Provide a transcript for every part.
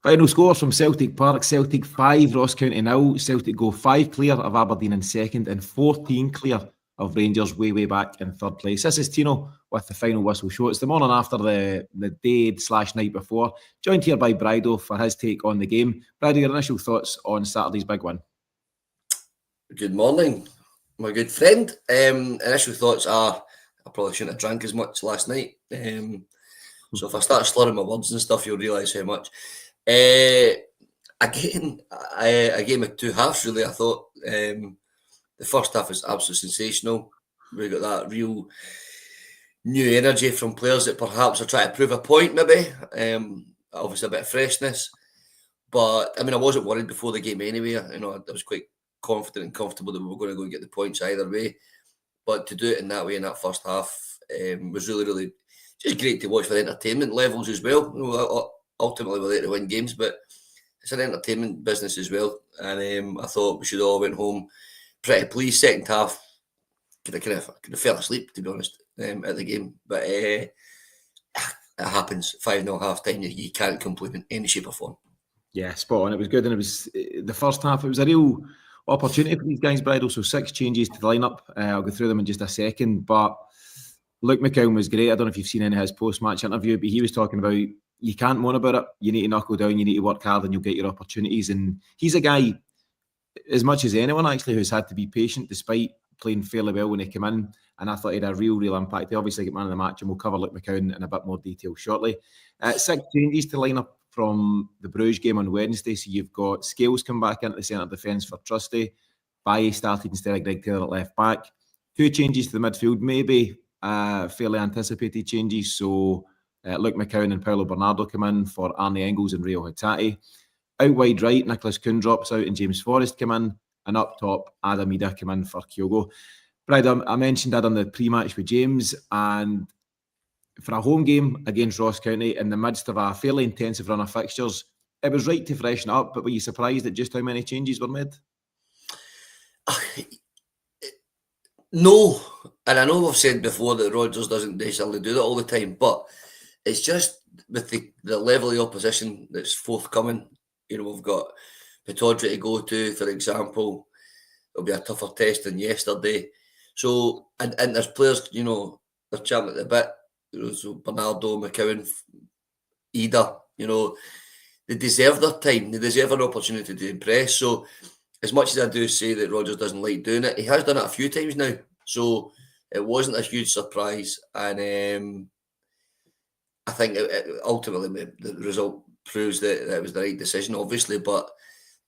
Final scores from Celtic Park: Celtic 5, Ross County 0. Celtic go 5 clear of Aberdeen in second and 14 clear of Rangers way back in third place. This is Tino with the final whistle show. It's the morning after the day/night before. Joined here by Brydo for his take on the game. Brydo, your initial thoughts on Saturday's big win? Good morning, my good friend. Initial thoughts are I probably shouldn't have drank as much last night. So if I start slurring my words and stuff, you'll realise how much. Again, a game of two halves, really. I thought the first half was absolutely sensational. We got that real new energy from players that perhaps are trying to prove a point, maybe. Obviously, a bit of freshness. But, I mean, I wasn't worried before the game anyway. I was quite confident and comfortable that we were going to go and get the points either way. But to do it in that way in that first half was really just great to watch for entertainment levels as well. Ultimately, we're there to win games, but it's an entertainment business as well. And I thought we should all went home pretty pleased. Second half, could have fell asleep, to be honest, at the game. But it happens. 5-0 half time, you can't complain in any shape or form. Yeah, spot on. It was good, and it was the first half. It was a real opportunity for these guys, Bridal. So 6 changes to the lineup. I'll go through them in just a second. But Luke McCowan was great. I don't know if you've seen any of his post-match interview, but he was talking about you can't moan about it. You need to knuckle down. You need to work hard, and you'll get your opportunities. And he's a guy, as much as anyone actually, who's had to be patient despite playing fairly well when he came in. And I thought he had a real impact. He obviously got man of the match, and we'll cover Luke McCowan in a bit more detail shortly. 6 changes to line up from the Brugge game on Wednesday. So you've got Scales come back into the centre defence for Trusty. Baye started instead of Greg Taylor at left back. 2 changes to the midfield, maybe fairly anticipated changes. So Luke McCowan and Paulo Bernardo come in for Arnie Engels and Rio Hatate. Out wide right, Nicholas Kuhn drops out and James Forrest come in. And up top, Idah come in for Kyogo. Brad, I mentioned that on the pre-match with James, and for a home game against Ross County in the midst of a fairly intensive run of fixtures, it was right to freshen up, but were you surprised at just how many changes were made? No, and I know we've said before that Rodgers doesn't necessarily do that all the time, but it's just with the level of opposition that's forthcoming. We've got Pittodrie to go to, for example. It'll be a tougher test than yesterday. So, and there's players, they're champing at the bit. So Bernardo, McCowan, Idah, they deserve their time. They deserve an opportunity to impress. So, as much as I do say that Rodgers doesn't like doing it, he has done it a few times now. So, it wasn't a huge surprise. And I think ultimately the result proves that it was the right decision, obviously. But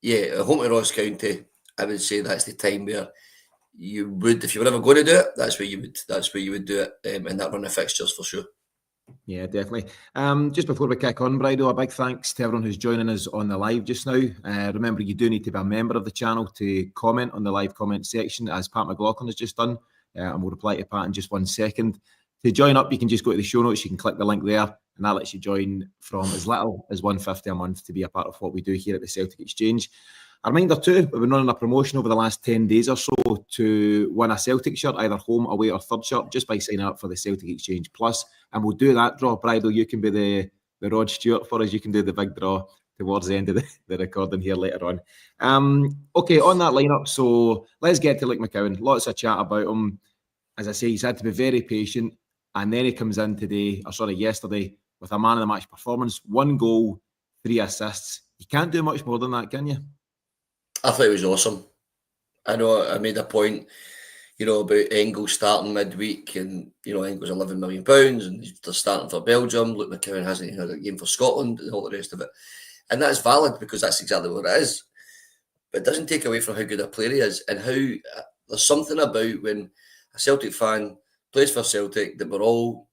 yeah, home to Ross County, I would say that's the time where you would, if you were ever going to do it, that's where you would do it in that run of fixtures for sure. Yeah, definitely. Just before we kick on, Brydo, a big thanks to everyone who's joining us on the live just now. Remember, you do need to be a member of the channel to comment on the live comment section, as Pat McLaughlin has just done, and we'll reply to Pat in just 1 second. To join up, you can just go to the show notes. You can click the link there, and that lets you join from as little as $1.50 a month to be a part of what we do here at the Celtic Exchange. A reminder too, we've been running a promotion over the last 10 days or so to win a Celtic shirt, either home, away or third shirt, just by signing up for the Celtic Exchange Plus. And we'll do that draw. Bridal, you can be the Rod Stewart for us. You can do the big draw towards the end of the recording here later on. Okay, on that lineup, so let's get to Luke McCowan. Lots of chat about him. As I say, he's had to be very patient. And then he comes in yesterday, with a man of the match performance. 1 goal, 3 assists. You can't do much more than that, can you? I thought it was awesome. I know I made a point, about Engels starting midweek, and Engels £11 million, and they're starting for Belgium. Luke McCowan hasn't had a game for Scotland, and all the rest of it, and that's valid because that's exactly what it is. But it doesn't take away from how good a player he is, and how there's something about when a Celtic fan plays for Celtic that we're all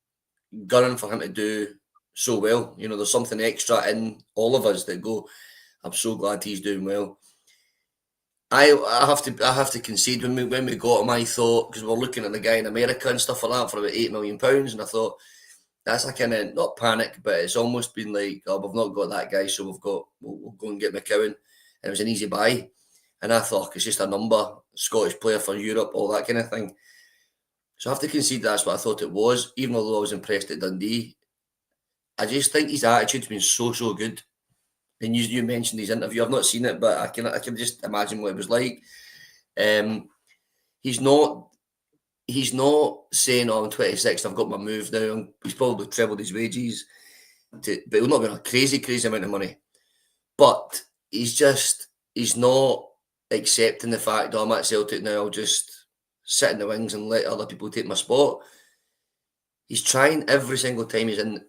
gunning for him to do so well. There's something extra in all of us that go, I'm so glad he's doing well. I have to concede when we got him. I thought, because we're looking at the guy in America and stuff like that for about £8 million, and I thought that's a kind of not panic, but it's almost been like, oh, we've not got that guy, so we'll go and get McCowan, and it was an easy buy. And I thought it's just a number, Scottish player for Europe, all that kind of thing. So I have to concede that's what I thought it was, even although I was impressed at Dundee. I just think his attitude's been so good. And you mentioned his interview. I've not seen it, but I can just imagine what it was like. He's not saying, "Oh, I'm 26. I've got my move now." He's probably trebled his wages, but he'll not be a crazy amount of money. But he's not accepting the fact, "Oh, I'm at Celtic now. I'll just sit in the wings and let other people take my spot." He's trying every single time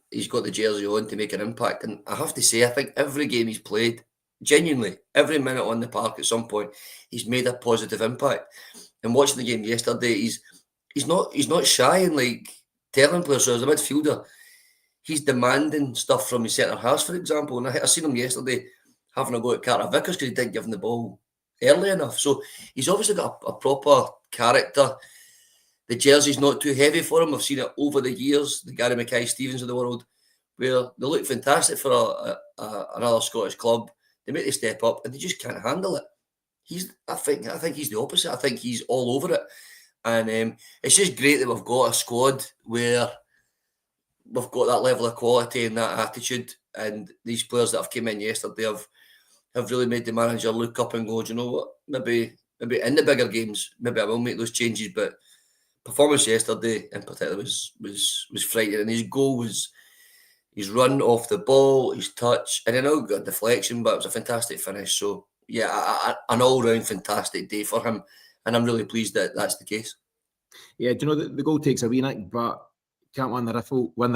he's got the jersey on to make an impact. And I have to say, I think every game he's played, genuinely, every minute on the park at some point, he's made a positive impact. And watching the game yesterday, he's not shy in like telling players. So as a midfielder, he's demanding stuff from his centre halves, for example. And I seen him yesterday having a go at Carter Vickers because he didn't give him the ball early enough. So he's obviously got a proper character. The jersey's not too heavy for him. I've seen it over the years, the Gary Mackay-Stevens of the world, where they look fantastic for another Scottish club. They make the step up and they just can't handle it. I think he's the opposite. I think he's all over it. And it's just great that we've got a squad where we've got that level of quality and that attitude. And these players that have come in yesterday have really made the manager look up and go, "Do you know what? Maybe in the bigger games, maybe I will make those changes." But performance yesterday in particular was frightening. And his goal was his run off the ball, his touch, and I know he got a deflection, but it was a fantastic finish. So yeah, an all-round fantastic day for him, and I'm really pleased that that's the case. Yeah, do you know the goal takes a wee nick, but can't win the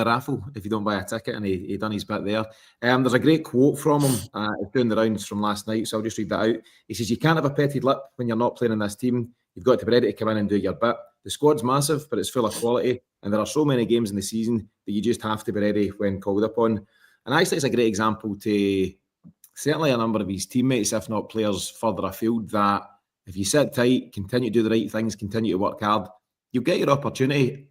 raffle if you don't buy a ticket, and he done his bit there. There's a great quote from him. It's doing the rounds from last night, so I'll just read that out. He says, "You can't have a petted lip when you're not playing in this team. You've got to be ready to come in and do your bit. The squad's massive, but it's full of quality, and there are so many games in the season that you just have to be ready when called upon." And actually, it's a great example to certainly a number of his teammates, if not players further afield, that if you sit tight, continue to do the right things, continue to work hard, you'll get your opportunity,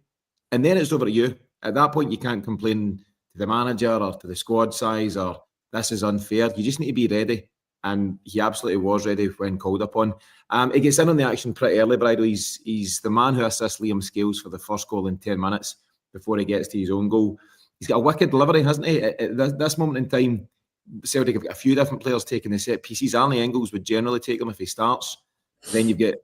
and then it's over to you. At that point, you can't complain to the manager or to the squad size or this is unfair. You just need to be ready. And he absolutely was ready when called upon. He gets in on the action pretty early, Brydo. He's the man who assists Liam Scales for the first goal in 10 minutes before he gets to his own goal. He's got a wicked delivery, hasn't he? At this moment in time, Celtic have got a few different players taking the set pieces. Arnie Engels would generally take them if he starts. Then you get,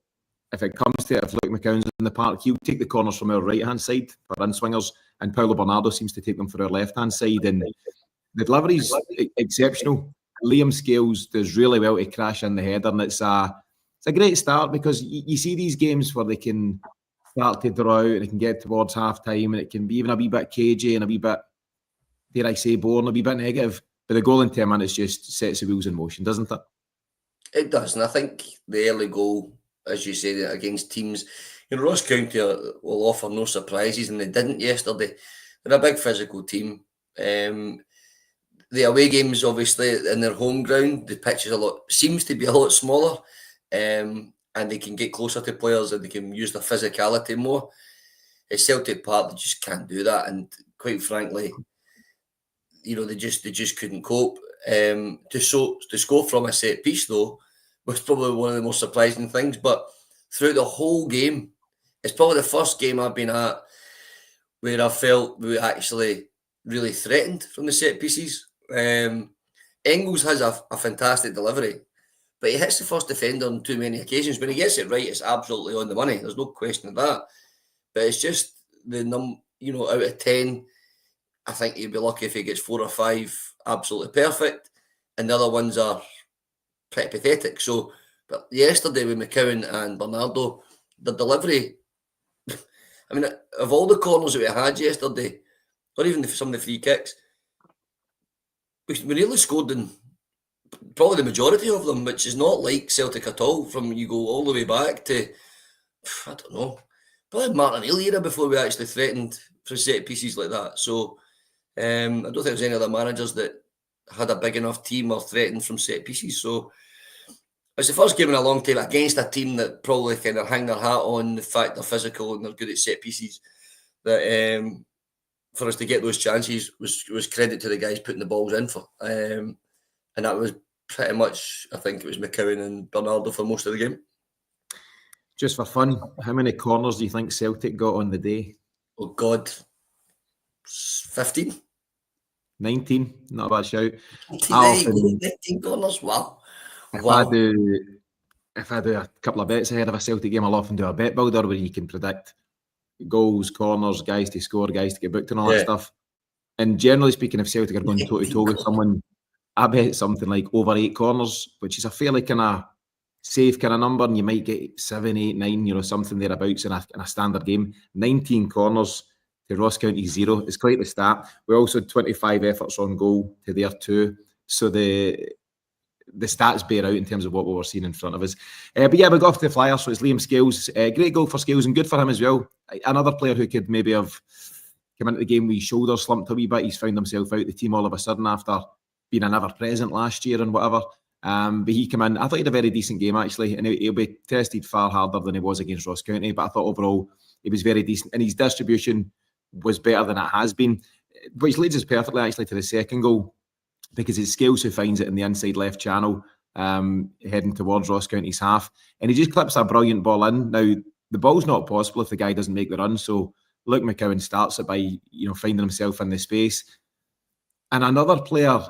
if it comes to it, if Luke McCowan's in the park, he'll take the corners from our right-hand side for in-swingers, and Paulo Bernardo seems to take them for our left-hand side. And the delivery's exceptional. Liam Scales does really well to crash in the header, and it's a great start because you see these games where they can start to draw out and it can get towards half-time and it can be even a wee bit cagey and a wee bit, dare I say, boring, a wee bit negative. But the goal in 10 minutes just sets the wheels in motion, doesn't it? It does, and I think the early goal, as you say, against teams, Ross County will offer no surprises, and they didn't yesterday. They're a big physical team. The away games, obviously, in their home ground, the pitch seems to be a lot smaller, and they can get closer to players and they can use their physicality more. At Celtic Park, they just can't do that, and quite frankly, they just couldn't cope. To score from a set piece though was probably one of the most surprising things. But throughout the whole game, it's probably the first game I've been at where I felt we were actually really threatened from the set pieces. Engels has a fantastic delivery, but he hits the first defender on too many occasions. When he gets it right, it's absolutely on the money. There's no question of that. But it's just out of 10, I think he'd be lucky if he gets 4 or 5 absolutely perfect, and the other ones are pretty pathetic. So, but yesterday with McCowan and Bernardo, the delivery, I mean, of all the corners that we had yesterday, or even some of the free kicks, we nearly scored in probably the majority of them, which is not like Celtic at all. From you go all the way back to, I don't know, probably Martin Hill era before we actually threatened for set pieces like that. So I don't think there's any other managers that had a big enough team or threatened from set pieces. So it's the first game in a long time against a team that probably kind of hang their hat on the fact they're physical and they're good at set pieces. That for us to get those chances was credit to the guys putting the balls in for. And that was pretty much, I think it was McCowan and Bernardo for most of the game. Just for fun, how many corners do you think Celtic got on the day? Oh God, 15. 19, not a bad shout. 19 corners, wow. If I do a couple of bets ahead of a Celtic game, I'll often do a bet builder where you can predict goals, corners, guys to score, guys to get booked and all that stuff. And generally speaking, if Celtic are going toe to toe with someone, I bet something like over 8 corners, which is a fairly kind of safe kind of number, and you might get 7, 8, 9, something thereabouts in a standard game. 19 corners to Ross County 0 is quite the stat. We also had 25 efforts on goal to their 2. So the stats bear out in terms of what we were seeing in front of us. But yeah, we got off to the Flyers, so it's Liam Scales. Great goal for Scales and good for him as well. Another player who could maybe have come into the game with his shoulders slumped a wee bit. He's found himself out the team all of a sudden after being a never present last year and whatever. But he came in. I thought he had a very decent game actually, and he'll be tested far harder than he was against Ross County. But I thought overall he was very decent, and his distribution was better than it has been, which leads us perfectly actually to the second goal, because it's Scales who finds it in the inside left channel, heading towards Ross County's half, and he just clips a brilliant ball in. Now the ball's not possible if the guy doesn't make the run, so Luke McCowan starts it by finding himself in the space, and another player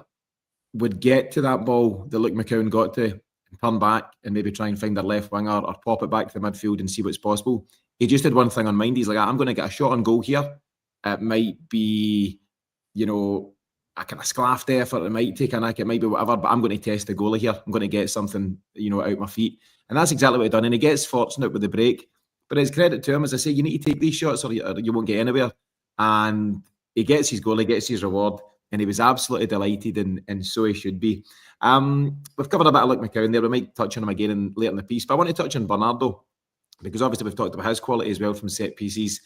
would get to that ball that Luke McCowan got to and turn back and maybe try and find their left winger or pop it back to the midfield and see what's possible. He just had one thing on mind. He's like, I'm going to get a shot on goal here. It might be, a kind of sclaffed effort. It might take a nick. It might be whatever, but I'm going to test the goalie here. I'm going to get something, out my feet. And that's exactly what he done. And he gets fortunate with the break. But it's credit to him, as I say, you need to take these shots or you won't get anywhere. And he gets his goal, he gets his reward. And he was absolutely delighted, and so he should be. We've covered a bit of Luke McCowan there. We might touch on him again later in the piece. But I want to touch on Bernardo, because obviously we've talked about his quality as well from set pieces.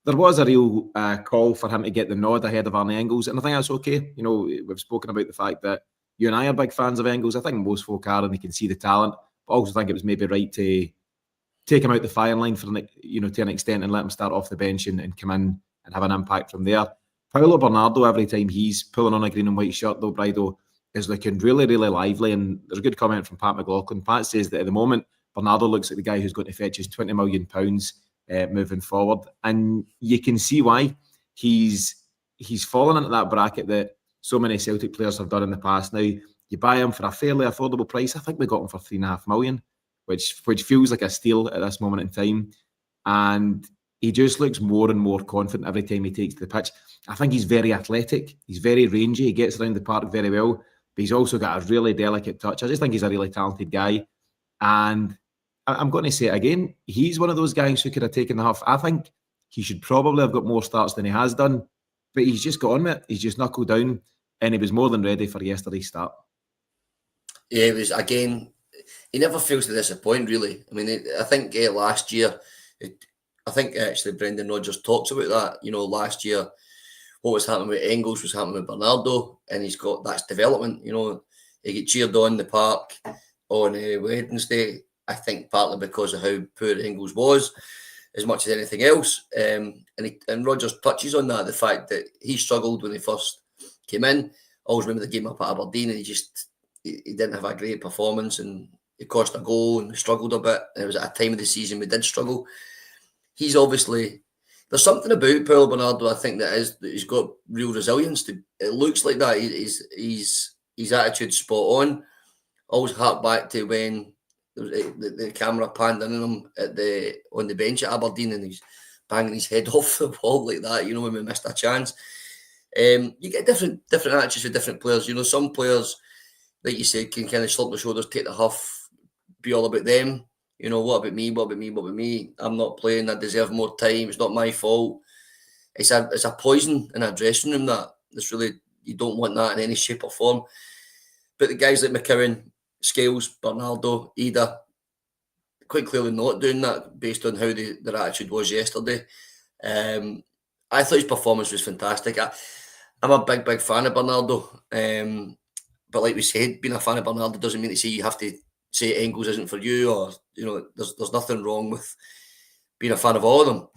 There was a real call for him to get the nod ahead of Arnie Engels, and I think that's okay. We've spoken about the fact that you and I are big fans of Engels. I think most folk are, and they can see the talent. But I also think it was maybe right to take him out the firing line for to an extent and let him start off the bench and come in and have an impact from there. Paulo Bernardo, every time he's pulling on a green and white shirt, though, Brydo, is looking really, really lively. And there's a good comment from Pat McLaughlin. Pat says that at the moment, Bernardo looks like the guy who's going to fetch his £20 million moving forward. And you can see why. He's fallen into that bracket that so many Celtic players have done in the past. Now, you buy him for a fairly affordable price. I think we got him for £3.5 million, which feels like a steal at this moment in time. And he just looks more and more confident every time he takes to the pitch. I think he's very athletic. He's very rangy. He gets around the park very well. But he's also got a really delicate touch. I just think he's a really talented guy. And I'm going to say it again, he's one of those guys who could have taken the huff. I think he should probably have got more starts than he has done. But he's just got on with it. He's just knuckled down. And he was more than ready for yesterday's start. Yeah, it was, again, he never fails to disappoint, really. I mean, I think last year... I think actually Brendan Rodgers talks about that. Last year, what was happening with Engels was happening with Bernardo, and that's development. He get cheered on the park on Wednesday. I think partly because of how poor Engels was, as much as anything else. And Rodgers touches on that, the fact that he struggled when he first came in. I always remember the game up at Aberdeen, and he didn't have a great performance, and it cost a goal, and we struggled a bit. And it was at a time of the season we did struggle. He's obviously, there's something about Paulo Bernardo, I think, that he's got real resilience. It looks like that. His attitude's spot on. Always hark back to when the camera panned in on him on the bench at Aberdeen, and he's banging his head off the wall like that, when we missed a chance. You get different attitudes with different players. Some players, like you said, can kind of slump their shoulders, take the huff, be all about them. What about me? What about me? What about me? I'm not playing. I deserve more time. It's not my fault. It's a poison in a dressing room. That's really, you don't want that in any shape or form. But the guys like McCowan, Scales, Bernardo, Idah, quite clearly not doing that based on how their attitude was yesterday. I thought his performance was fantastic. I'm a big fan of Bernardo. But like we said, being a fan of Bernardo doesn't mean to say you have to say Engels isn't for you, or there's nothing wrong with being a fan of all of them.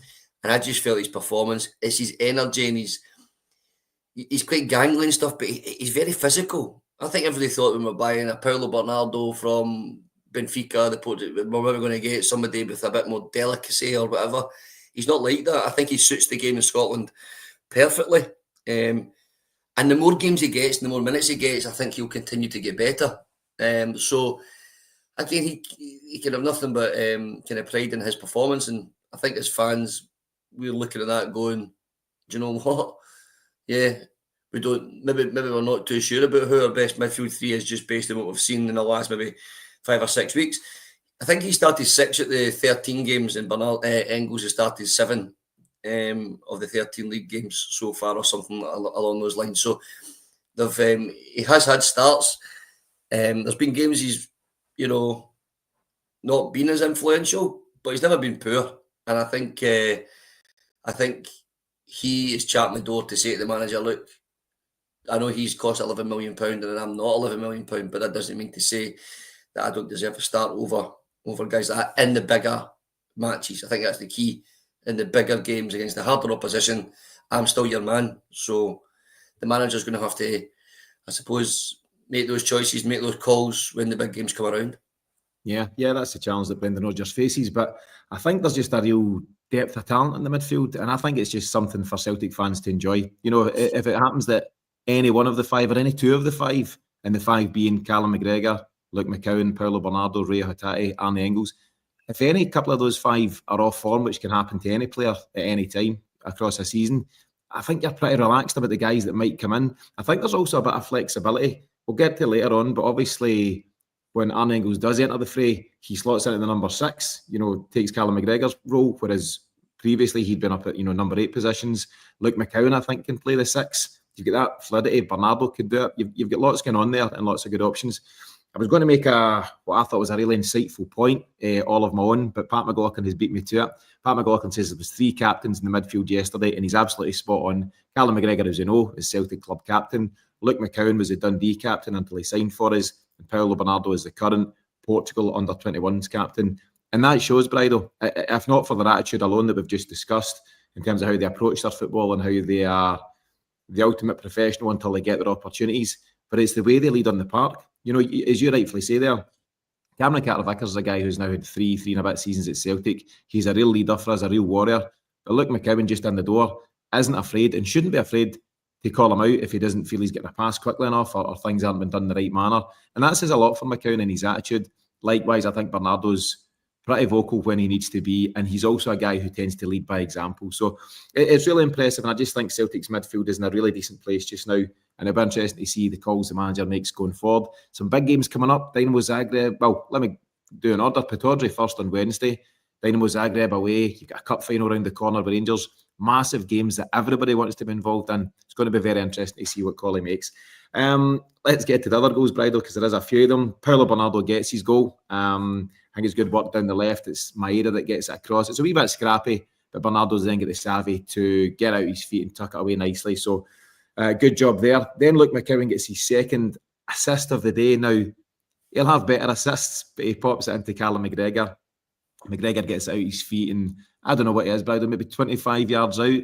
And I just felt his performance, it's his energy, and he's quite gangly and stuff, but he's very physical. I think everybody thought when we were buying a Paulo Bernardo from Benfica, we're maybe going to get somebody with a bit more delicacy or whatever. He's not like that. I think he suits the game in Scotland perfectly. And the more games he gets, and the more minutes he gets, I think he'll continue to get better. So again, he can have nothing but kind of pride in his performance, and I think as fans, we're looking at that going, do you know what? Yeah, we don't. Maybe we're not too sure about who our best midfield three is, just based on what we've seen in the last maybe 5 or 6 weeks. I think he started 6 at the 13 games, and Engels has started 7 of the 13 league games so far, or something along those lines. So he has had starts. There's been games he's, not been as influential, but he's never been poor. And I think he is champing the door to say to the manager, look, I know he's cost £11 million and I'm not £11 million, but that doesn't mean to say that I don't deserve a start over guys that are in the bigger matches. I think that's the key. In the bigger games against the harder opposition, I'm still your man. So the manager's going to have to, I suppose, make those choices, make those calls when the big games come around. Yeah, that's the challenge that Brendan Rodgers faces. But I think there's just a real depth of talent in the midfield, and I think it's just something for Celtic fans to enjoy. If it happens that any one of the 5 or any 2 of the 5, and the 5 being Callum McGregor, Luke McCowan, Paulo Bernardo, Ray Hatate, Arnie Engels, if any couple of those 5 are off form, which can happen to any player at any time across a season, I think you're pretty relaxed about the guys that might come in. I think there's also a bit of flexibility. We'll get to later on, but obviously when Arnie Engels does enter the fray, he slots into the number 6, takes Callum McGregor's role, whereas previously he'd been up at, number 8 positions. Luke McCowan, I think, can play the 6. You've got that fluidity. Bernardo could do it. You've got lots going on there and lots of good options. I was going to make what I thought was a really insightful point, all of my own, but Pat McLaughlin has beat me to it. Pat McLaughlin says there was 3 captains in the midfield yesterday, and he's absolutely spot on. Callum McGregor, as you know, is Celtic club captain. Luke McCowan was the Dundee captain until he signed for us, and Paulo Bernardo is the current Portugal under-21s captain. And that shows, Brydo, if not for their attitude alone that we've just discussed, in terms of how they approach their football and how they are the ultimate professional until they get their opportunities, but it's the way they lead on the park. As you rightfully say there, Cameron Carter-Vickers is a guy who's now had three and a bit seasons at Celtic. He's a real leader for us, a real warrior. But Luke McCowan just in the door isn't afraid and shouldn't be afraid to call him out if he doesn't feel he's getting a pass quickly enough or things haven't been done in the right manner. And that says a lot for McCowan and his attitude. Likewise, I think Bernardo's pretty vocal when he needs to be, and he's also a guy who tends to lead by example. So it's really impressive, and I just think Celtic's midfield is in a really decent place just now, and it'll be interesting to see the calls the manager makes going forward. Some big games coming up. Dynamo Zagreb, well, let me do an order. Pittodrie first on Wednesday. Dynamo Zagreb away. You've got a cup final around the corner with Rangers. Massive games that everybody wants to be involved in. It's going to be very interesting to see what call he makes. Let's get to the other goals, Bridal, because there is a few of them. Paulo Bernardo gets his goal. I think it's good work down the left. It's Idah that gets it across. It's a wee bit scrappy, but Bernardo's then got the savvy to get out his feet and tuck it away nicely. So good job there. Then Luke McCowan gets his second assist of the day. Now, he'll have better assists, but he pops it into Callum McGregor. McGregor gets out his feet, and I don't know what it is, Bridal, maybe 25 yards out.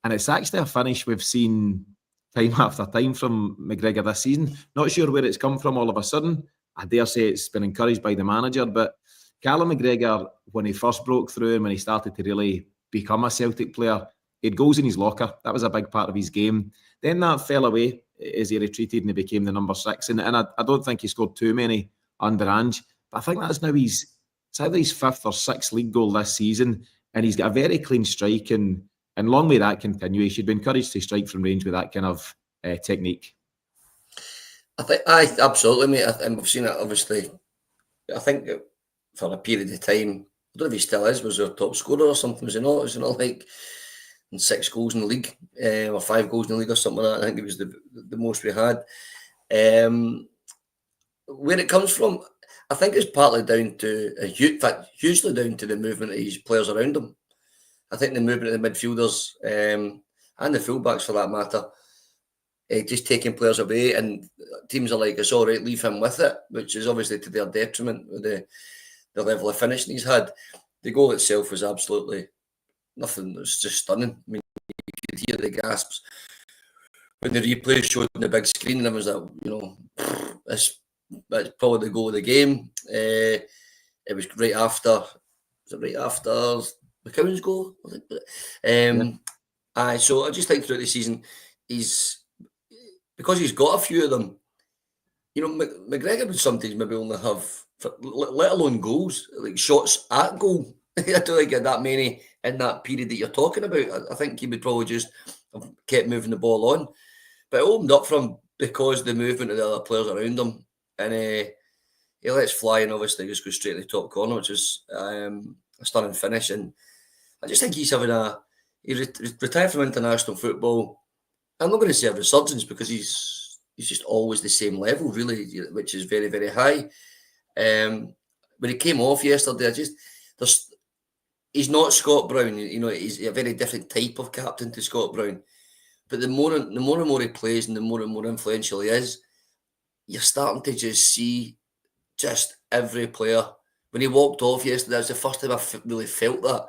And it's actually a finish we've seen time after time from McGregor this season. Not sure where it's come from all of a sudden. I dare say it's been encouraged by the manager, but Callum McGregor, when he first broke through and when he started to really become a Celtic player, he had goals in his locker. That was a big part of his game. Then that fell away as he retreated and he became the number 6. And I don't think he scored too many under Ange, but I think that's now it's either his 5th or 6th league goal this season, and he's got a very clean strike, and long may that continue. He should be encouraged to strike from range with that kind of technique. I think, absolutely, mate. And we've seen it, obviously. I think for a period of time, I don't know if he still is, was our top scorer or something, was he not? Was he not like 6 goals in the league, or 5 goals in the league or something like that? I think it was the most we had. Where it comes from, I think it's partly down to, in fact, hugely down to the movement of his players around him. I think the movement of the midfielders and the fullbacks, for that matter, just taking players away, and teams are like, it's all right, leave him with it, which is obviously to their detriment with the level of finishing he's had. The goal itself was absolutely nothing. It was just stunning. I mean, you could hear the gasps when the replay showed on the big screen, and it was like, that's probably the goal of the game. It was right after McCowan's goal, I think. So I just think throughout the season, because he's got a few of them. You know, McGregor would sometimes maybe only have, let alone goals, like shots at goal. I don't think he had that many in that period that you're talking about. I think he would probably just have kept moving the ball on. But it opened up for him because of the movement of the other players around him. And he lets fly and obviously just goes straight to the top corner, which is a stunning finish. And I just think he's having he retired from international football. I'm not going to say a resurgence because he's just always the same level, really, which is very, very high. When he came off yesterday, he's not Scott Brown. You know, he's a very different type of captain to Scott Brown. But the more and more he plays and more influential he is, you're starting to just see just every player. When he walked off yesterday, that's the first time I really felt that,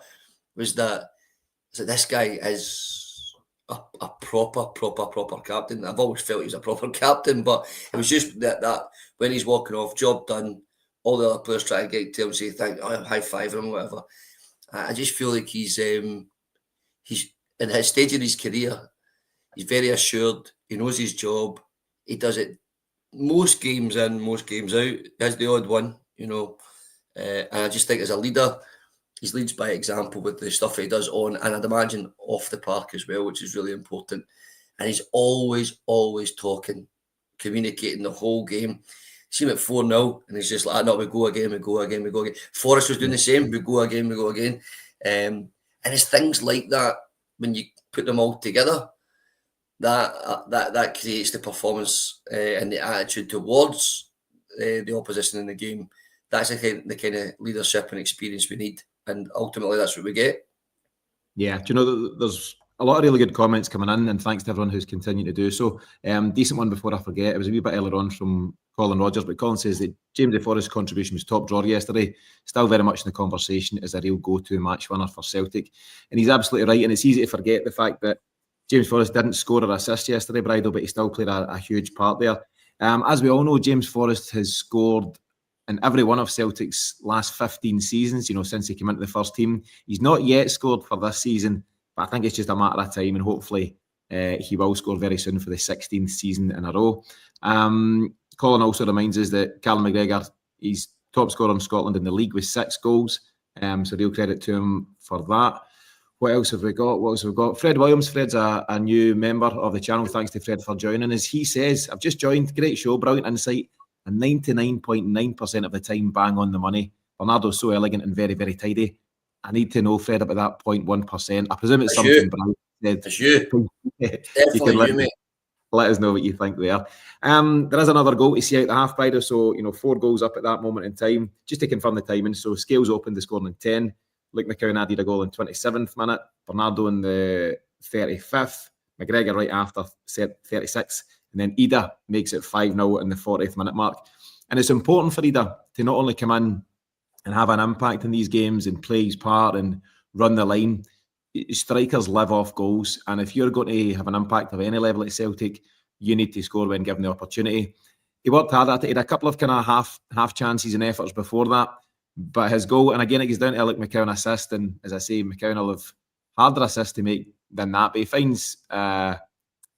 was that this guy is a proper captain. I've always felt he's a proper captain, but it was just that when he's walking off, job done, all the other players try to get to him and say, high five him, whatever. I just feel like he's in his stage in his career, he's very assured, he knows his job, he does it most games in, most games out, he has the odd one, you know. And I just think as a leader, he leads by example with the stuff he does on, and I'd imagine off the park as well, which is really important. And he's always talking, communicating the whole game. See him at 4-0, and he's just like, no, we go again. Forrest was doing the same, we go again. And it's things like that, when you put them all together, that creates the performance and the attitude towards the opposition in the game. That's the kind of leadership and experience we need. And ultimately, that's what we get. Yeah, do you know, there's a lot of really good comments coming in, and thanks to everyone who's continuing to do so. Decent one before I forget. It was a wee bit earlier on from Colin Rodgers, but Colin says that James Forrest's contribution was top drawer yesterday. Still very much in the conversation as a real go-to match winner for Celtic. And he's absolutely right, and it's easy to forget the fact that James Forrest didn't score or assist yesterday, Brydo, but he still played a huge part there. As we all know, James Forrest has scored in every one of Celtic's last 15 seasons, you know, since he came into the first team. He's not yet scored for this season, but I think it's just a matter of time, and hopefully he will score very soon for the 16th season in a row. Colin also reminds us that Callum McGregor, he's top scorer in Scotland in the league with 6 goals, so real credit to him for that. What else have we got? Fred Williams. Fred's a new member of the channel. Thanks to Fred for joining us. He says, I've just joined, great show, brilliant insight, and 99.9% of the time bang on the money. Bernardo's so elegant and very, very tidy. I need to know, Fred, about that 0.1%. I presume it's something Brian said. It's you. Definitely you, mate. Let us know what you think there. There is another goal to see out the half, Brydo. So, 4 goals up at that moment in time. Just to confirm the timing. So, Scales opened the scoring in 10. Luke McCowan added a goal in 27th minute. Bernardo in the 35th. McGregor right after 36th. And then Idah makes it 5-0 in the 40th minute mark. And it's important for Idah to not only come in and have an impact in these games and play his part and run the line. Strikers live off goals. And if you're going to have an impact of any level at Celtic, you need to score when given the opportunity. He worked hard at it. He had a couple of kind of half chances and efforts before that. But his goal, and again, it goes down to Luke McCowan assist. And as I say, McCowan will have harder assists to make than that. But he finds Idah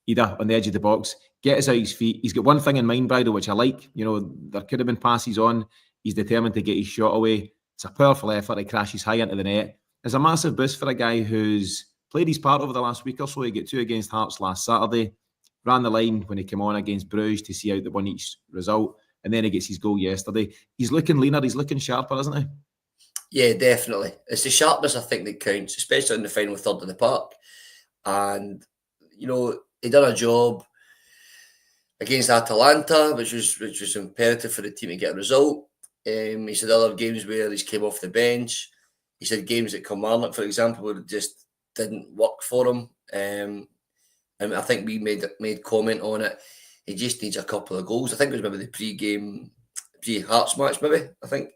on the edge of the box, gets out his feet. He's got one thing in mind, Brydo, which I like. There could have been passes on. He's determined to get his shot away. It's a powerful effort. He crashes high into the net. It's a massive boost for a guy who's played his part over the last week or so. He got 2 against Hearts last Saturday. Ran the line when he came on against Brugge to see out the 1-each result. And then he gets his goal yesterday. He's looking leaner. He's looking sharper, isn't he? Yeah, definitely. It's the sharpness, I think, that counts, especially in the final third of the park. And, he done a job against Atalanta, which was imperative for the team to get a result. He said other games where he's came off the bench. He said games at Kilmarnock, for example, where it just didn't work for him. And I think we made comment on it. He just needs a couple of goals. I think it was maybe the pre-Hearts match, maybe. I think.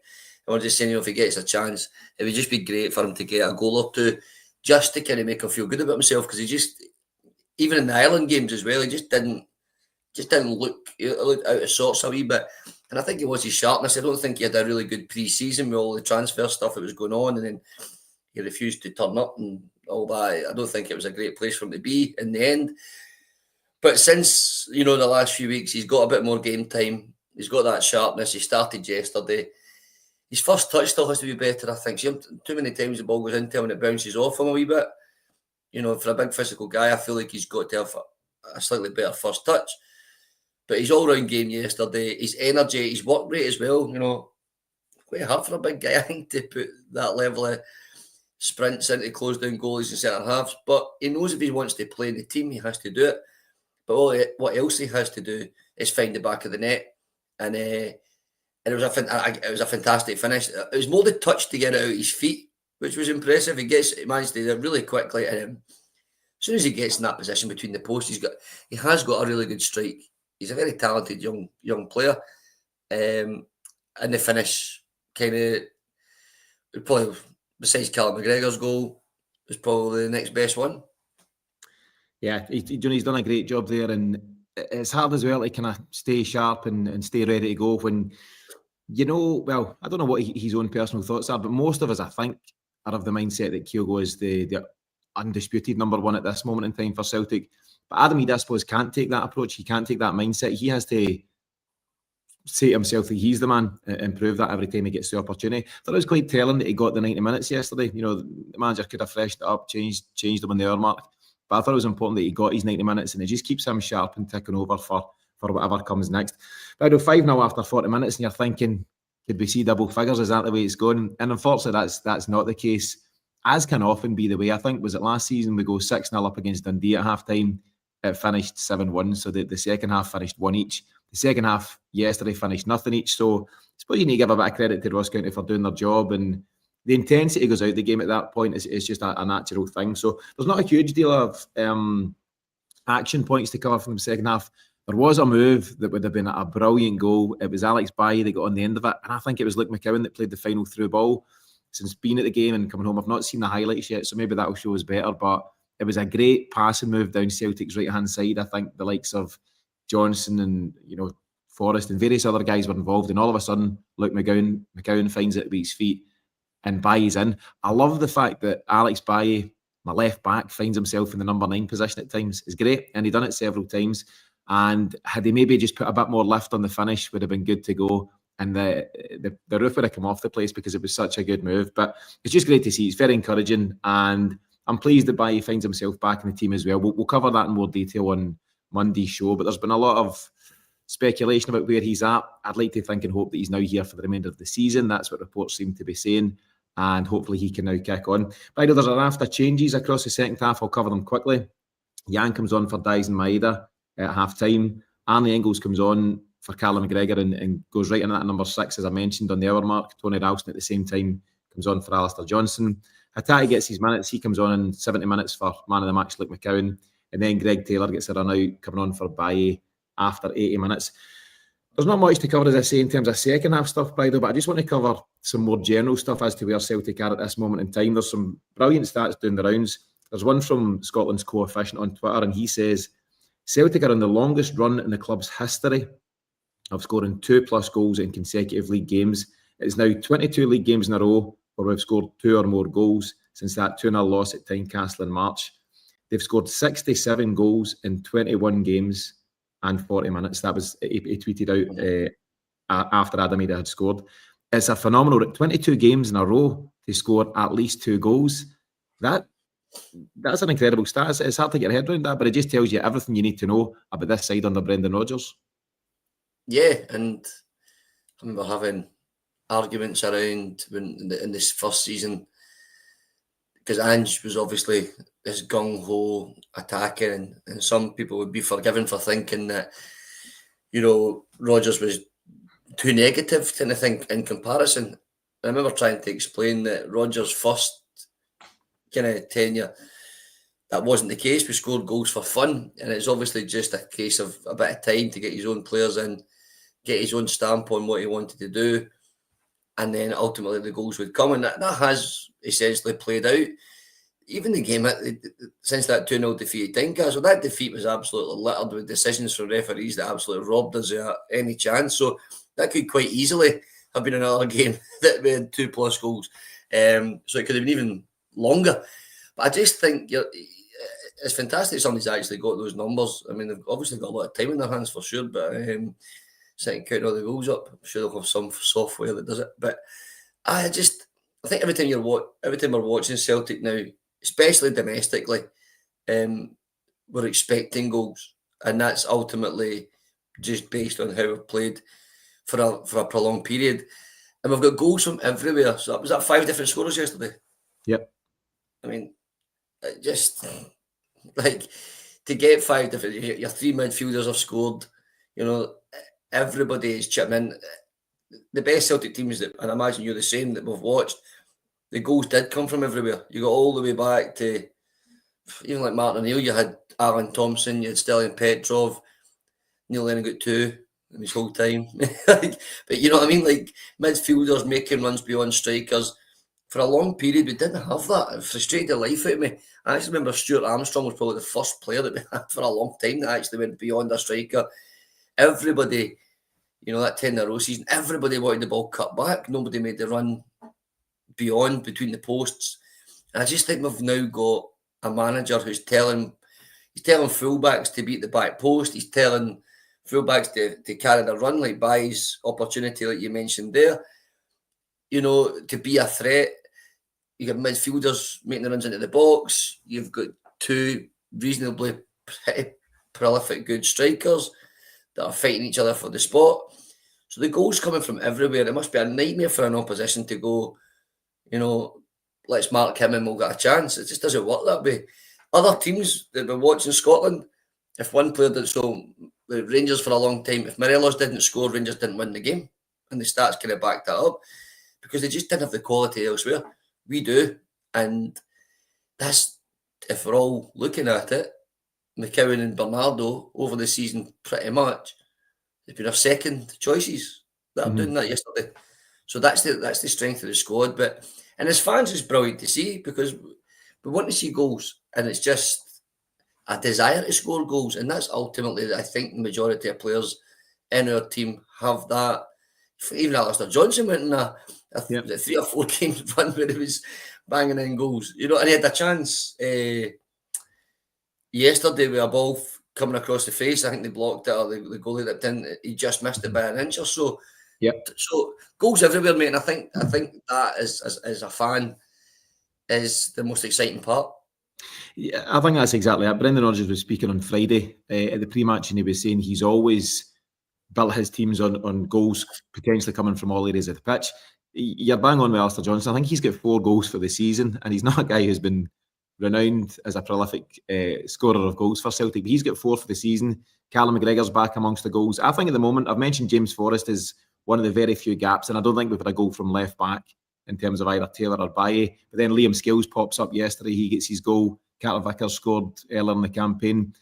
I was just saying, if he gets a chance, it would just be great for him to get a goal or 2, just to kind of make him feel good about himself. Because he just, even in the Highland games as well, he just didn't look out of sorts a wee bit. And I think it was his sharpness. I don't think he had a really good pre-season with all the transfer stuff that was going on, and then he refused to turn up and all that. I don't think it was a great place for him to be in the end. But since, the last few weeks, he's got a bit more game time. He's got that sharpness. He started yesterday. His first touch still has to be better, I think. See, too many times the ball goes into him and it bounces off him a wee bit. For a big physical guy, I feel like he's got to have a slightly better first touch. But his all-round game yesterday, his energy, his work rate as well, quite hard for a big guy, I think, to put that level of sprints into close down goalies and centre halves. But he knows if he wants to play in the team, he has to do it. But what else he has to do is find the back of the net. And it was a fantastic finish. It was more the touch to get it out of his feet, which was impressive. He managed to do it really quickly. And as soon as he gets in that position between the posts, he has got a really good strike. He's a very talented young player. And the finish kind of, probably, besides Callum McGregor's goal, was probably the next best one. Yeah, he's done a great job there, and it's hard as well to kind of stay sharp and stay ready to go when, well, I don't know what his own personal thoughts are, but most of us, I think, are of the mindset that Kyogo is the undisputed number one at this moment in time for Celtic. But Adam Idah, I suppose, can't take that approach. He can't take that mindset. He has to say to himself that he's the man and prove that every time he gets the opportunity. I thought it was quite telling that he got the 90 minutes yesterday. The manager could have freshed it up, changed them on the hour mark. But I thought it was important that he got his 90 minutes, and it just keeps him sharp and ticking over for whatever comes next. But 5-0 after 40 minutes, and you're thinking, could we see double figures? Is that the way it's going? And unfortunately, that's not the case, as can often be the way. I think, was it last season, we go 6-0 up against Dundee at half-time. It finished 7-1, so the second half finished 1 each. The second half yesterday finished nothing each. So I suppose you need to give a bit of credit to Ross County for doing their job, and the intensity goes out the game at that point. Is just a natural thing. So there's not a huge deal of action points to cover from the second half. There was a move that would have been a brilliant goal. It was Alex Bailly that got on the end of it, and I think it was Luke McCowan that played the final through ball. Since being at the game and coming home, I've not seen the highlights yet, so maybe that'll show us better. But it was a great passing move down Celtic's right-hand side. I think the likes of Johnson and Forrest and various other guys were involved, and all of a sudden, Luke McCowan finds it with his feet and Bailly's in. I love the fact that Alex Bailly, my left back, finds himself in the number 9 position at times. It's great, and he's done it several times. And had he maybe just put a bit more lift on the finish, would have been good to go. And the roof would have come off the place because it was such a good move. But it's just great to see. It's very encouraging, and I'm pleased that Bailly finds himself back in the team as well. We'll cover that in more detail on Monday's show, but there's been a lot of speculation about where he's at. I'd like to think and hope that he's now here for the remainder of the season. That's what reports seem to be saying, and hopefully he can now kick on. But there's a raft of changes across the second half. I'll cover them quickly. Jan comes on for Dyes and Maeda at half-time. Arnie Engels comes on for Callum McGregor and goes right in at number 6, as I mentioned, on the hour mark. Tony Ralston at the same time comes on for Alistair Johnson. Hatate gets his minutes. He comes on in 70 minutes for man of the match, Luke McCowan. And then Greg Taylor gets a run out, coming on for Bailly after 80 minutes. There's not much to cover, as I say, in terms of second half stuff, Brydo, but I just want to cover some more general stuff as to where Celtic are at this moment in time. There's some brilliant stats doing the rounds. There's one from Scotland's coefficient on Twitter, and he says Celtic are on the longest run in the club's history of scoring 2+ goals in consecutive league games. It's now 22 league games in a row where we've scored 2 or more goals since that 2-0 loss at Tynecastle in March. They've scored 67 goals in 21 games and 40 minutes. That was, he tweeted out after Adam Idah had scored. It's a phenomenal 22 games in a row to score at least 2 goals. That's an incredible stat. It's hard to get your head around that, but it just tells you everything you need to know about this side under Brendan Rodgers. Yeah, and I remember having arguments around in this first season, because Ange was obviously this gung-ho attacker, and some people would be forgiven for thinking that, Rodgers was too negative kind of thing in comparison. I remember trying to explain that Rodgers' first kind of tenure, that wasn't the case. We scored goals for fun, and it's obviously just a case of a bit of time to get his own players in, get his own stamp on what he wanted to do, and then ultimately the goals would come, and that has essentially played out. Even the game, since that 2-0 defeat at Tynecastle, that defeat was absolutely littered with decisions from referees that absolutely robbed us of any chance. So that could quite easily have been another game that we had 2+ goals. So it could have been even longer. But I just think it's fantastic somebody's actually got those numbers. I mean, they've obviously got a lot of time in their hands for sure, but sitting counting all the goals up, I'm sure they'll have some software that does it. But I think every time we're watching Celtic now, especially domestically, we're expecting goals, and that's ultimately just based on how we've played for a prolonged period. And we've got goals from everywhere. So was that 5 different scorers yesterday? Yep. I mean, just like to get 5 different, your 3 midfielders have scored. You know, everybody is chipping in. The best Celtic teams that, and I imagine you're the same, that we've watched, the goals did come from everywhere. You got all the way back to even like Martin O'Neill. You had Alan Thompson, you had Stelian Petrov, Neil Lennon got 2 in his whole time. But you know what I mean? Like midfielders making runs beyond strikers. For a long period, we didn't have that. It frustrated the life out of me. I actually remember Stuart Armstrong was probably the first player that we had for a long time that actually went beyond a striker. Everybody, you know, that 10-in-a-row season, everybody wanted the ball cut back. Nobody made the run beyond between the posts. And I just think we've now got a manager who's telling fullbacks to beat the back post. He's telling fullbacks to carry the run, like Bhoys' opportunity, like you mentioned there. You know, to be a threat. You got midfielders making the runs into the box. You've got 2 reasonably pretty prolific good strikers that are fighting each other for the spot. So the goals coming from everywhere. It must be a nightmare for an opposition to go, you know, let's mark him and we'll get a chance. It just doesn't work that way. Other teams that we're watching Scotland, if one player did so, the Rangers for a long time, if Morelos didn't score, Rangers didn't win the game. And the stats kind of backed that up because they just didn't have the quality elsewhere. We do. And that's, if we're all looking at it, McCowan and Bernardo over the season pretty much, they've been our second choices that are doing that yesterday. So that's the strength of the squad. And as fans, it's brilliant to see because we want to see goals, and it's just a desire to score goals, and that's ultimately, I think, the majority of players in our team have that. Even Alistair Johnson went in a 3 or 4 games run where he was banging in goals, you know, and he had a chance yesterday with a ball coming across the face. I think they blocked it, or the goalie that didn't. He just missed it by an inch or so. Yep. So goals everywhere, mate. And I think that as a fan is the most exciting part. Yeah, I think that's exactly it. Brendan Rodgers was speaking on Friday at the pre-match, and he was saying he's always built his teams on goals potentially coming from all areas of the pitch. You're bang on with Alistair Johnson. I think he's got 4 goals for the season, and he's not a guy who's been renowned as a prolific scorer of goals for Celtic. But he's got 4 for the season. Callum McGregor's back amongst the goals. I think at the moment, I've mentioned James Forrest is one of the very few gaps, and I don't think we've had a goal from left back in terms of either Taylor or Baye. But then Liam Scales pops up yesterday. He gets his goal. Carter Vickers scored earlier in the campaign.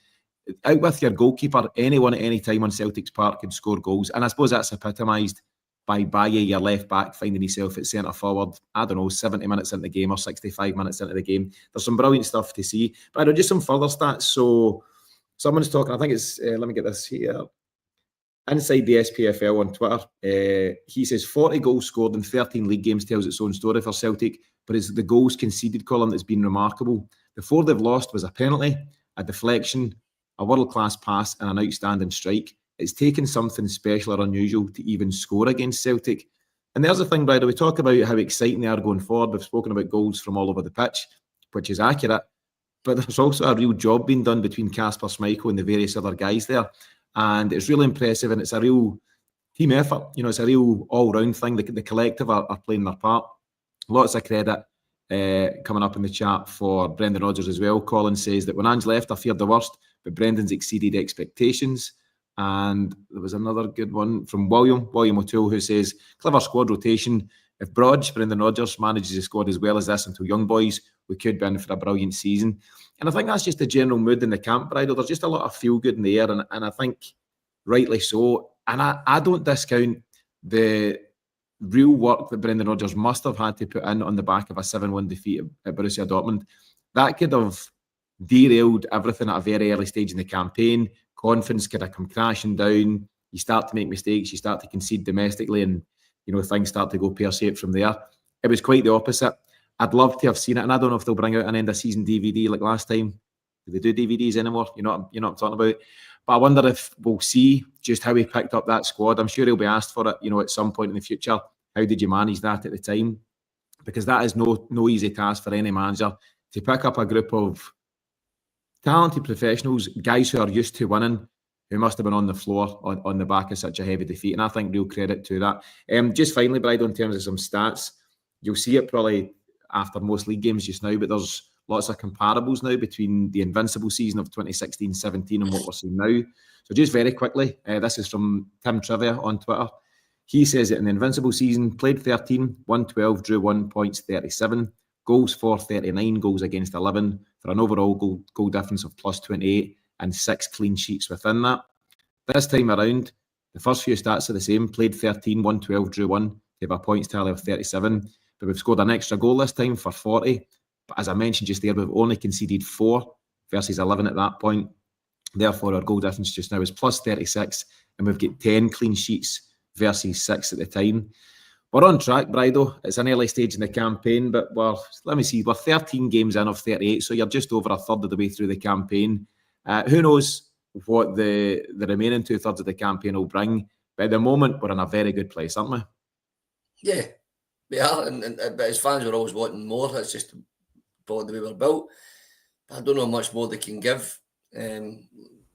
Out with your goalkeeper, anyone at any time on Celtic's Park can score goals. And I suppose that's epitomised by Baye, your left back, finding himself at centre forward, I don't know, 70 minutes into the game or 65 minutes into the game. There's some brilliant stuff to see. But I know just some further stats. So someone's talking, I think it's, let me get this here. Inside the SPFL on Twitter, he says 40 goals scored in 13 league games tells its own story for Celtic, but it's the goals conceded column that's been remarkable. The 4 they've lost was a penalty, a deflection, a world-class pass and an outstanding strike. It's taken something special or unusual to even score against Celtic. And there's the thing, Brydo, we talk about how exciting they are going forward. We've spoken about goals from all over the pitch, which is accurate. But there's also a real job being done between Kasper Schmeichel and the various other guys there. And it's really impressive, and it's a real team effort. You know, it's a real all-round thing. The collective are playing their part. Lots of credit coming up in the chat for Brendan Rodgers as well. Colin says that when Ange left, I feared the worst, but Brendan's exceeded expectations. And there was another good one from William O'Toole, who says, clever squad rotation. If Brugge, Brendan Rodgers, manages the squad as well as this until young boys, we could be in for a brilliant season. And I think that's just the general mood in the camp, Bridal. There's just a lot of feel-good in the air, and I think rightly so. And I don't discount the real work that Brendan Rodgers must have had to put in on the back of a 7-1 defeat at Borussia Dortmund. That could have derailed everything at a very early stage in the campaign. Confidence could have come crashing down. You start to make mistakes, you start to concede domestically, and you know things start to go pear-shaped from there. It was quite the opposite. I'd love to have seen it, and I don't know if they'll bring out an end-of-season DVD like last time. Do they do DVDs anymore? You know what I'm talking about? But I wonder if we'll see just how he picked up that squad. I'm sure he'll be asked for it, at some point in the future. How did you manage that at the time? Because that is no easy task for any manager to pick up a group of talented professionals, guys who are used to winning, who must have been on the floor on the back of such a heavy defeat. And I think real credit to that. Just finally, Brydo, in terms of some stats, you'll see it probably after most league games just now, but there's lots of comparables now between the invincible season of 2016-17 and what we're seeing now. So just very quickly, this is from Tim Trivia on Twitter. He says that in the invincible season, played 13, won 12, drew 1, points 37, goals for 39, goals against 11, for an overall goal difference of plus 28 and 6 clean sheets within that. This time around, the first few stats are the same. Played 13, won 12, drew 1, to have a points tally of 37. But we've scored an extra goal this time for 40. But as I mentioned just there, we've only conceded 4 versus 11 at that point. Therefore, our goal difference just now is plus 36, and we've got 10 clean sheets versus 6 at the time. We're on track, Brydo. It's an early stage in the campaign, but we're 13 games in of 38, so you're just over a third of the way through the campaign. Who knows what the remaining 2/3 of the campaign will bring, but at the moment, we're in a very good place, aren't we? Yeah, we are, but as fans, we're always wanting more. That's just probably the way we're built. I don't know how much more they can give.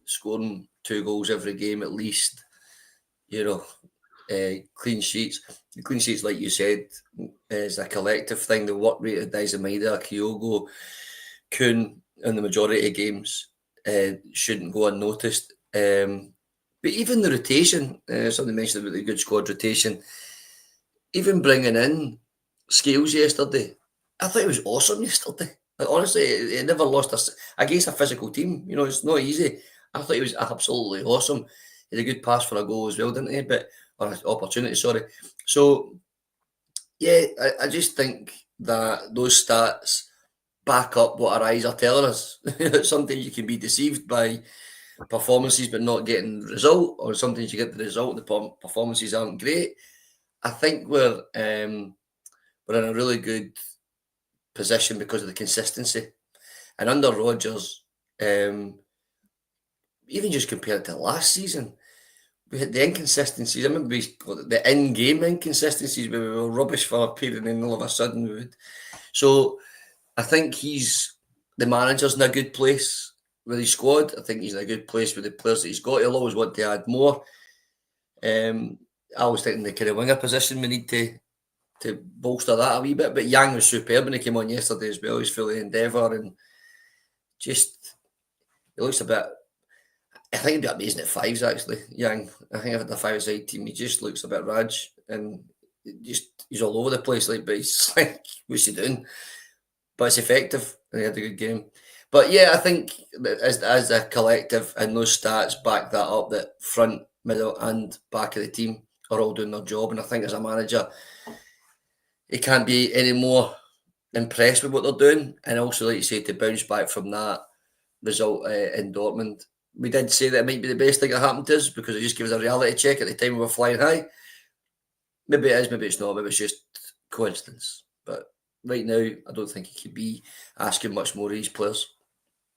Scoring 2 goals every game at least, clean sheets. The clean sheets, like you said, is a collective thing. The work rate of Idah, Kyogo, Kuhn in the majority of games shouldn't go unnoticed. But even the rotation, somebody mentioned about the good squad rotation, even bringing in Scales yesterday, I thought it was awesome yesterday. Like, honestly, it never lost us against a physical team. It's not easy. I thought he was absolutely awesome. He had a good pass for a goal as well, didn't he? Or an opportunity, sorry. So, yeah, I just think that those stats back up what our eyes are telling us. Sometimes you can be deceived by performances but not getting the result, or sometimes you get the result and the performances aren't great. I think we're in a really good position because of the consistency. And under Rodgers, even just compared to last season, we had the inconsistencies. I remember the in-game inconsistencies where we were rubbish for a period and then all of a sudden we would. So I think the manager's in a good place with his squad. I think he's in a good place with the players that he's got. He'll always want to add more. I always think in the kind of winger position we need to bolster that a wee bit. But Yang was superb when he came on yesterday as well. He's fully endeavour and just he looks a bit. I think he'd be amazing at 5s actually. Yang, I think if the 5-a-side team, he just looks a bit Raj and he's all over the place. But he's like, what's he doing? But it's effective and he had a good game. But yeah, I think that as a collective and those stats back that up, that front, middle and back of the team are all doing their job. And I think as a manager, he can't be any more impressed with what they're doing. And also, like you say, to bounce back from that result in Dortmund, we did say that it might be the best thing that happened to us because it just gave us a reality check at the time we were flying high. Maybe it is, maybe it's not, maybe it's just coincidence. But right now, I don't think he could be asking much more of his players.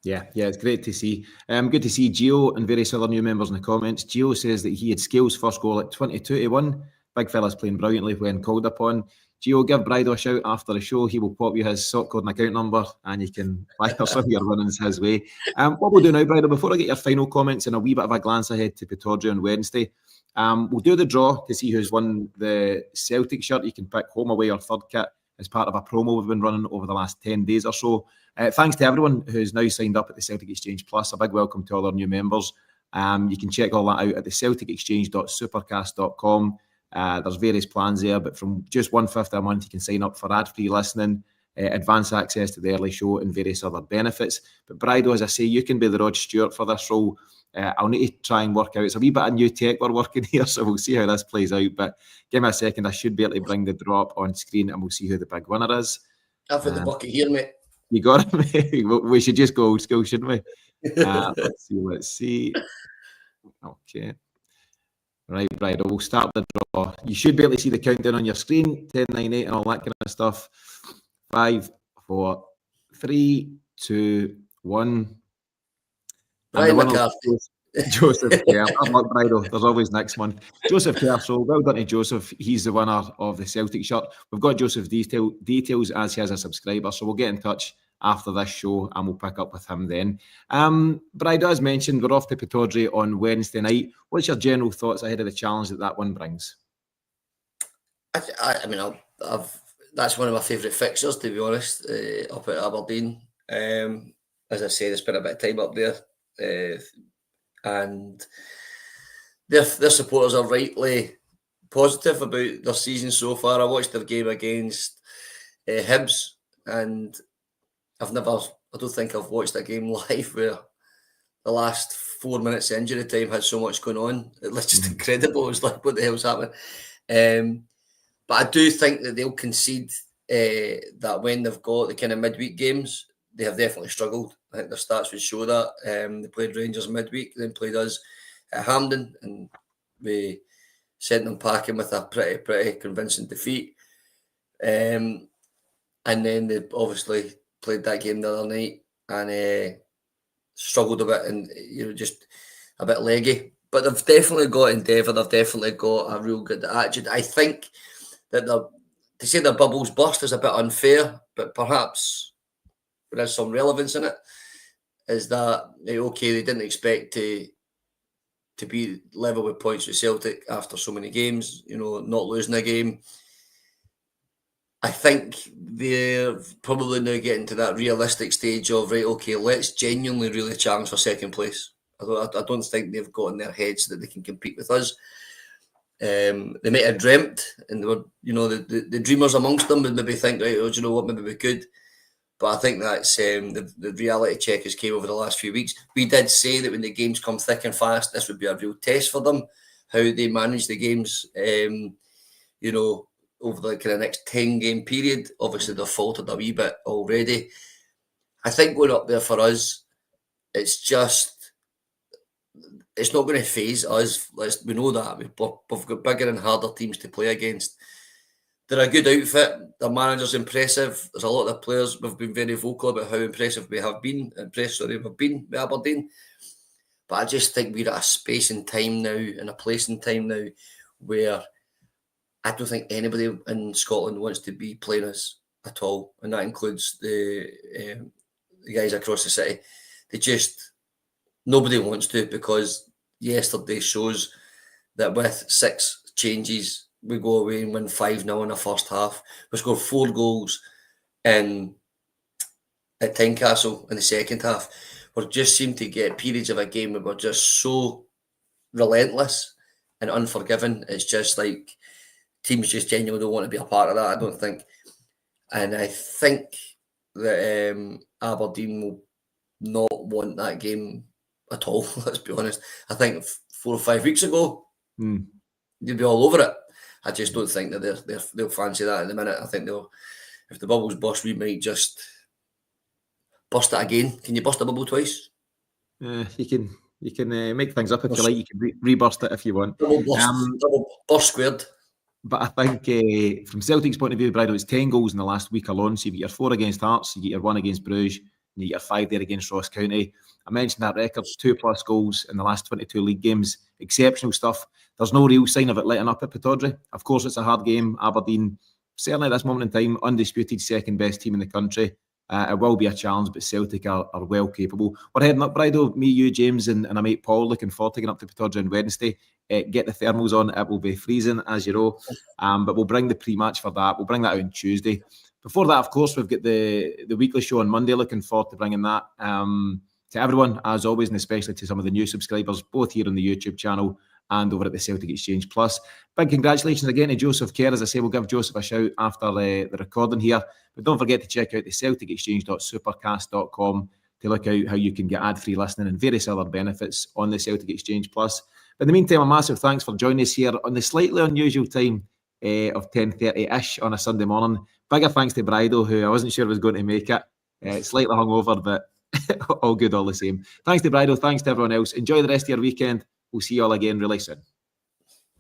Yeah, it's great to see. Good to see Gio and various other new members in the comments. Gio says that he had Scales' first goal at 22-1. Big fella's playing brilliantly when called upon. Gio, give Brydo a shout after the show. He will pop you his sock code and account number and you can fire some of your winnings his way. What we'll do now, Brydo, before I get your final comments and a wee bit of a glance ahead to Pittodrie on Wednesday, we'll do the draw to see who's won the Celtic shirt. You can pick home, away or third kit as part of a promo we've been running over the last 10 days or so. Thanks to everyone who's now signed up at the Celtic Exchange Plus. A big welcome to all our new members. You can check all that out at the celticexchange.supercast.com. There's various plans there, but from just $1.50 a month, you can sign up for ad-free listening, advance access to the early show and various other benefits. But Brydo, as I say, you can be the Rod Stewart for this role. I'll need to try and work out. It's a wee bit of new tech we're working here, so we'll see how this plays out. But give me a second. I should be able to bring the draw up on screen and we'll see who the big winner is. I've got the bucket here, mate. You got it, mate. We should just go old school, shouldn't we? Let's see. Okay. Right, we'll start the draw. You should be able to see the countdown on your screen, 10, 9, 8 and all that kind of stuff. 5, 4, 3, 2, 1. And the Ryan winner, McCarthy. Joseph Kerr. Good luck, Brydo. There's always next month. Joseph Kerr, so well done to Joseph. He's the winner of the Celtic shirt. We've got Joseph's details as he has a subscriber, so we'll get in touch after this show and we'll pick up with him then. Brydo, as mentioned, we're off to Pittodrie on Wednesday night. What's your general thoughts ahead of the challenge that one brings? I mean, that's one of my favourite fixtures, to be honest, up at Aberdeen. As I said, I spent a bit of time up there, and their supporters are rightly positive about their season so far. I watched their game against Hibs, and I don't think I've watched a game live where the last 4 minutes injury time had so much going on. It was just incredible. It was like, what the hell's happening? But I do think that they'll concede that when they've got the kind of midweek games, they have definitely struggled. I think their stats would show that. They played Rangers midweek, then played us at Hampden, and we sent them packing with a pretty convincing defeat. And then they obviously played that game the other night and struggled a bit, and just a bit leggy. But they've definitely got endeavour. They've definitely got a real good attitude. I think that to say their bubbles burst is a bit unfair, but perhaps there is some relevance in it. Is that okay? They didn't expect to be level with points with Celtic after so many games. Not losing a game. I think they're probably now getting to that realistic stage of, right, okay, let's genuinely really challenge for second place. I don't think they've got in their heads that they can compete with us. They might have dreamt, and they were, the dreamers amongst them would maybe think, right, do you know what, maybe we could. But I think that's the reality check has came over the last few weeks. We did say that when the games come thick and fast, this would be a real test for them, how they manage the games, over the kind of next 10-game period. Obviously, they've faltered a wee bit already. I think going up there for us, it's not going to faze us. We know that. We've got bigger and harder teams to play against. They're a good outfit. Their manager's impressive. There's a lot of the players. We've been very vocal about how impressive we've been with Aberdeen. But I just think we're at a space in time now, and a place in time now, where I don't think anybody in Scotland wants to be playing us at all, and that includes the guys across the city. Nobody wants to, because yesterday shows that with 6 changes, we go away and win 5-0 in the first half. We scored 4 goals at Tynecastle in the second half. We just seem to get periods of a game where we're just so relentless and unforgiving. It's just like teams just genuinely don't want to be a part of that, I don't think. And I think that Aberdeen will not want that game at all, let's be honest. I think 4 or 5 weeks ago, they'd be all over it. I just don't think that they'll fancy that at the minute. I think if the bubbles burst, we might just burst it again. Can you burst a bubble twice? You can make things up if you like. You can re-burst it if you want. Double burst squared. But I think from Celtic's point of view, Brydo, it's 10 goals in the last week alone. So you get your 4 against Hearts, you get your 1 against Brugge, and you get your 5 there against Ross County. I mentioned that record, 2+ goals in the last 22 league games. Exceptional stuff. There's no real sign of it letting up at Pittodrie. Of course, it's a hard game. Aberdeen, certainly at this moment in time, undisputed second best team in the country. It will be a challenge, but Celtic are well capable. We're heading up, Brydo, me, you, James, and our mate Paul, looking forward to getting up to Pittodrie on Wednesday. Get the thermals on. It will be freezing, as you know, but we'll bring the pre-match for that. We'll bring that out on Tuesday. Before that, of course, we've got the weekly show on Monday. Looking forward to bringing that to everyone, as always, and especially to some of the new subscribers, both here on the YouTube channel and over at the Celtic Exchange Plus. Big congratulations again to Joseph Kerr. As I say, we'll give Joseph a shout after the recording here. But don't forget to check out the celticexchange.supercast.com to look out how you can get ad-free listening and various other benefits on the Celtic Exchange Plus. But in the meantime, a massive thanks for joining us here on the slightly unusual time of 10:30-ish on a Sunday morning. Bigger thanks to Brydo, who I wasn't sure was going to make it. Slightly hungover, but all good all the same. Thanks to Brydo, thanks to everyone else. Enjoy the rest of your weekend. We'll see you all again really soon.